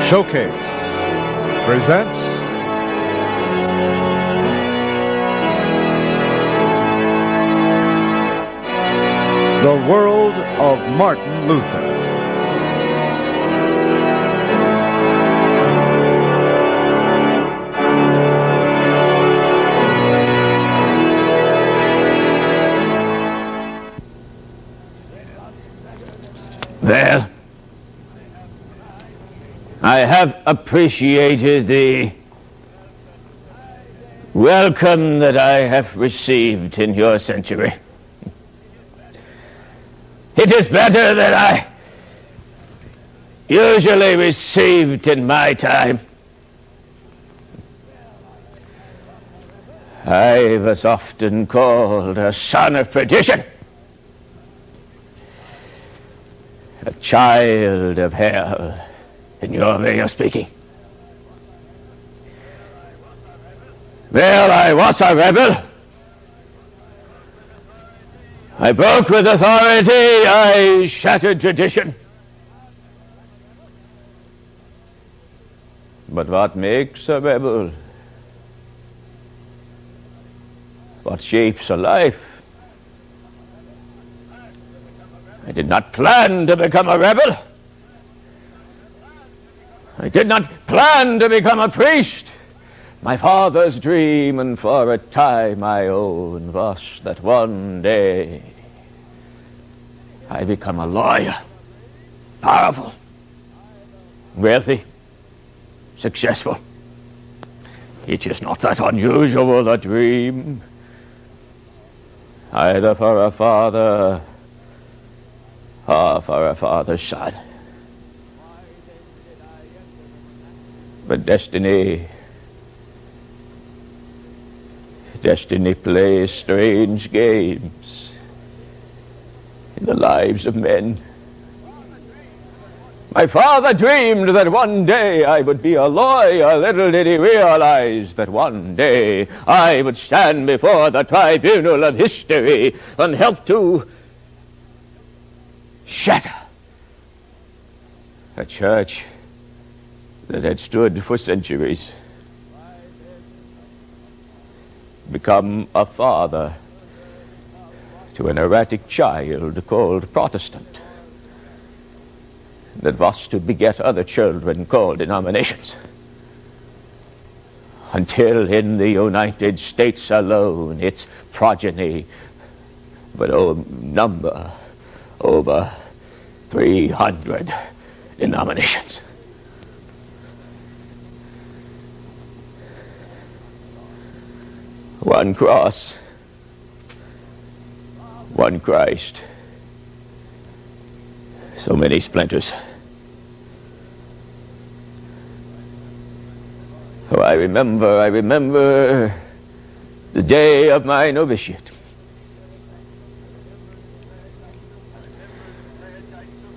Showcase presents The World of Martin Luther. Well, I have appreciated the welcome that I have received in your century. It is better than I usually received in my time. I was often called a son of perdition, a child of hell, in your way of speaking. Well, I was a rebel. I broke with authority. I shattered tradition. But what makes a rebel? What shapes a life? I did not plan to become a rebel. I did not plan to become a priest. My father's dream, and for a time my own, was that one day I become a lawyer, powerful, wealthy, successful. It is not that unusual a dream, either for a father or for a father's son. But destiny plays strange games in the lives of men. My father dreamed that one day I would be a lawyer. Little did he realize that one day I would stand before the tribunal of history and help to shatter a church that had stood for centuries, become a father to an erratic child called Protestant that was to beget other children called denominations, until in the United States alone its progeny would number over 300 denominations. One cross, one Christ, so many splinters. Oh, I remember the day of my novitiate.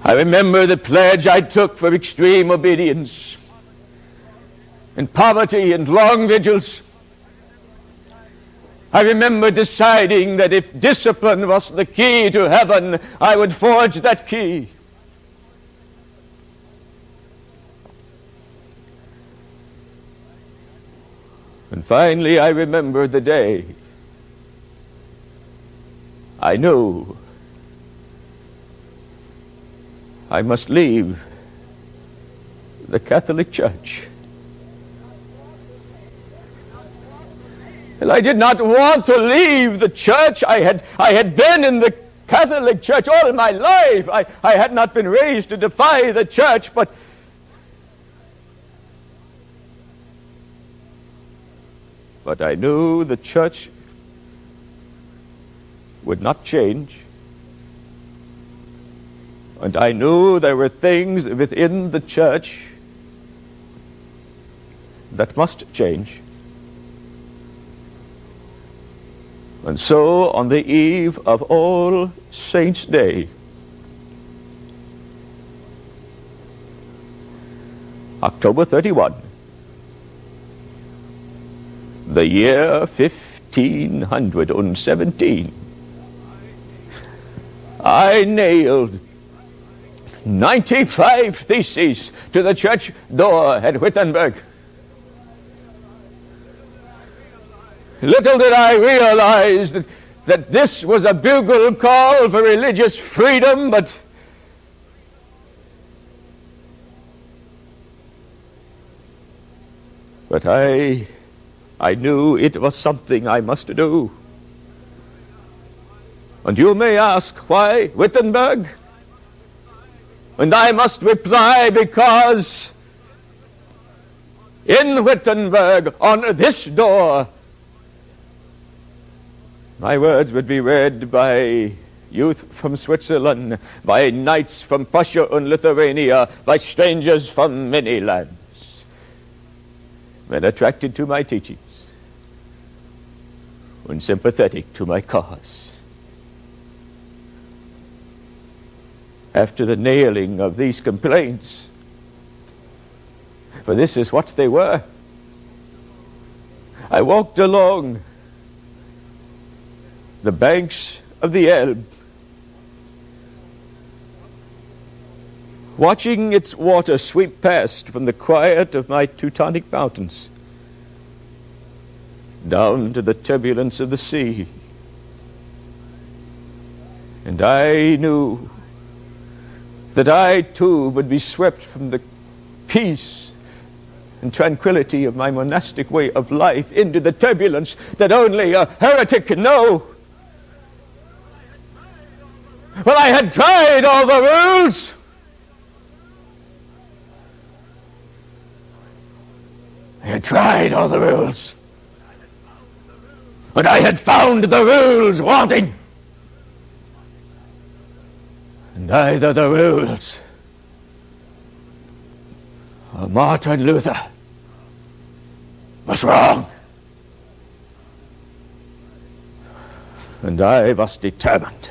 I remember the pledge I took for extreme obedience and poverty and long vigils. I remember deciding that if discipline was the key to heaven, I would forge that key. And finally, I remember the day I knew I must leave the Catholic Church. And I did not want to leave the church. I had been in the Catholic Church all my life. I had not been raised to defy the church, but I knew the church would not change. And I knew there were things within the church that must change. And so, on the eve of All Saints' Day, October 31, the year 1517, I nailed 95 theses to the church door at Wittenberg. Little did I realize that this was a bugle call for religious freedom, but I knew it was something I must do. And you may ask, why Wittenberg? And I must reply, because in Wittenberg, on this door, my words would be read by youth from Switzerland, by knights from Prussia and Lithuania, by strangers from many lands, men attracted to my teachings and sympathetic to my cause. After the nailing of these complaints, for this is what they were, I walked along the banks of the Elbe, watching its water sweep past from the quiet of my Teutonic mountains down to the turbulence of the sea. And I knew that I too would be swept from the peace and tranquility of my monastic way of life into the turbulence that only a heretic can know. Well, I had tried all the rules. I had tried all the rules. But I had found the rules wanting. And either the rules or Martin Luther was wrong. And I was determined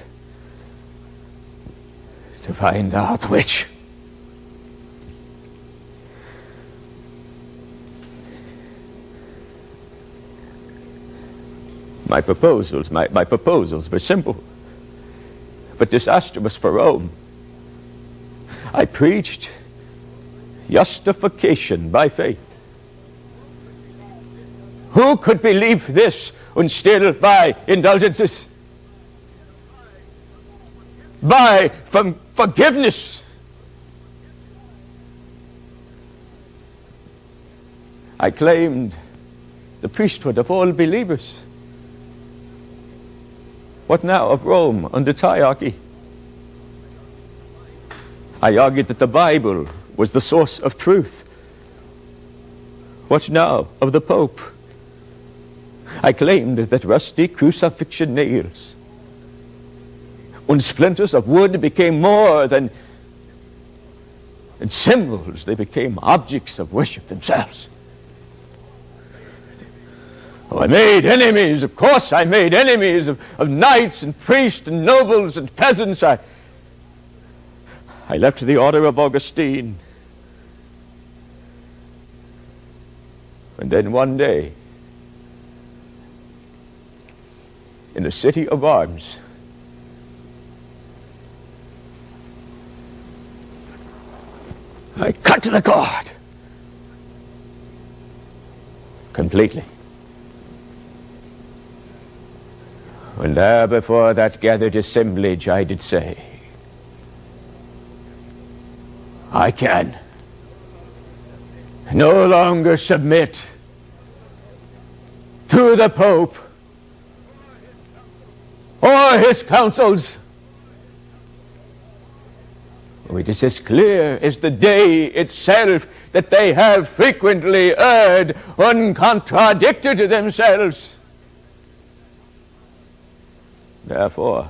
to find out which. My proposals were simple, but disastrous for Rome. I preached justification by faith. Who could believe this and still buy indulgences? Buy from forgiveness. I claimed the priesthood of all believers. What now of Rome under its hierarchy? I argued that the Bible was the source of truth. What now of the Pope? I claimed that rusty crucifixion nails and splinters of wood became more than symbols. They became objects of worship themselves. Oh, I made enemies, of course I made enemies of knights and priests and nobles and peasants. I left the order of Augustine. And then one day, in the city of arms, I cut the cord completely. And there before that gathered assemblage I did say, I can no longer submit to the Pope or his councils. It is as clear as the day itself that they have frequently erred and contradicted themselves. Therefore,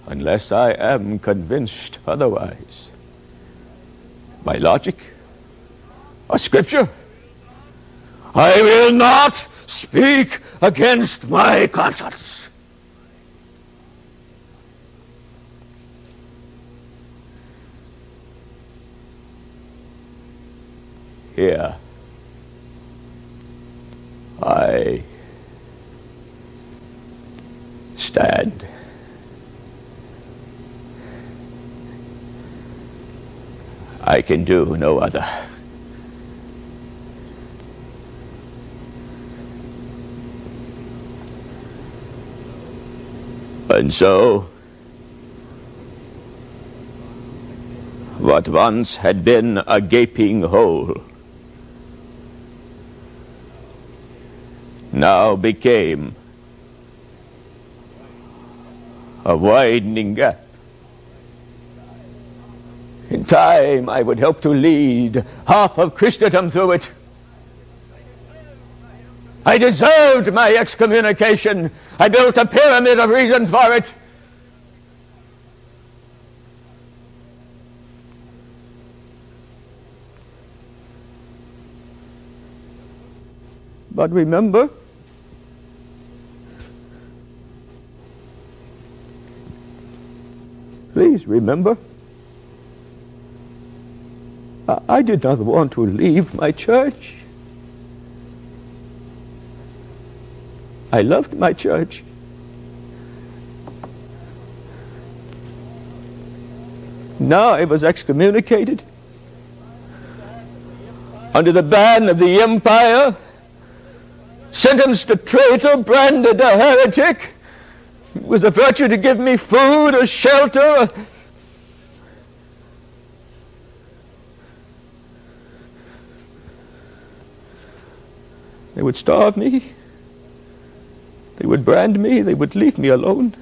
unless I am convinced otherwise, by logic or scripture, I will not speak against my conscience. Here I stand. I can do no other. And so, what once had been a gaping hole now became a widening gap. In time, I would help to lead half of Christendom through it. I deserved my excommunication. I built a pyramid of reasons for it. But remember, please remember, I did not want to leave my church. I loved my church. Now I was excommunicated under the ban of the empire, sentenced a traitor, branded a heretic. It was a virtue to give me food, a shelter, They would starve me. They would brand me. They would leave me alone.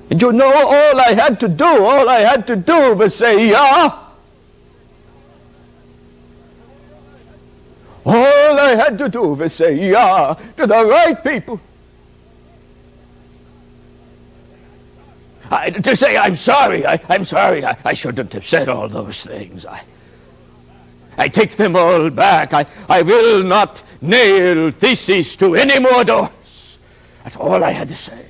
And you know, all I had to do was say, yeah. All I had to do was say, yeah, to the right people. To say, I'm sorry, I shouldn't have said all those things. I take them all back. I will not nail theses to any more doors. That's all I had to say.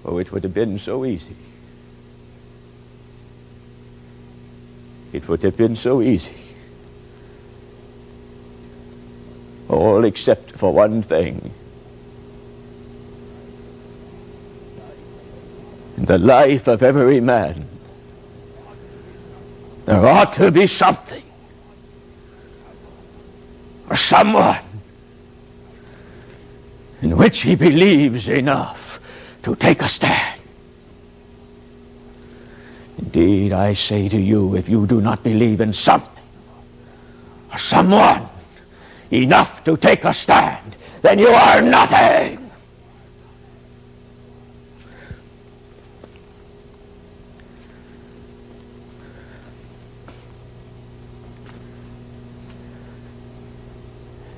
Oh, it would have been so easy. It would have been so easy. All except for one thing. In the life of every man, there ought to be something or someone in which he believes enough to take a stand. Indeed, I say to you, if you do not believe in something or someone enough to take a stand, then you are nothing.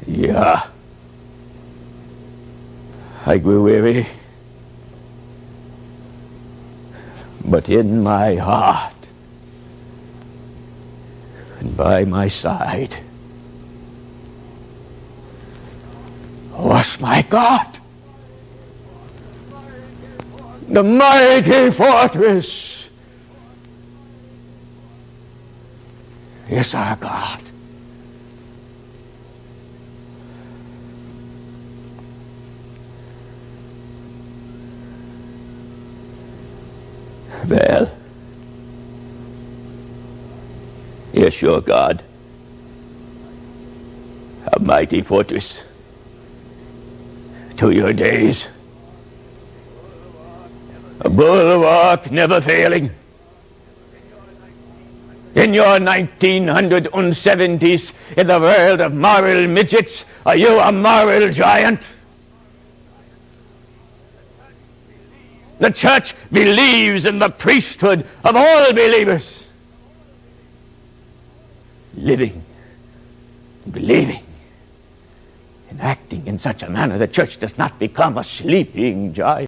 Yeah, I grew weary, but in my heart and by my side was my God, the mighty fortress is our God. Well, yes, your God, a mighty fortress to your days, a bulwark never failing. In your 1970s, in the world of moral midgets, are you a moral giant? The church believes in the priesthood of all believers. Living, believing, and acting in such a manner the church does not become a sleeping giant.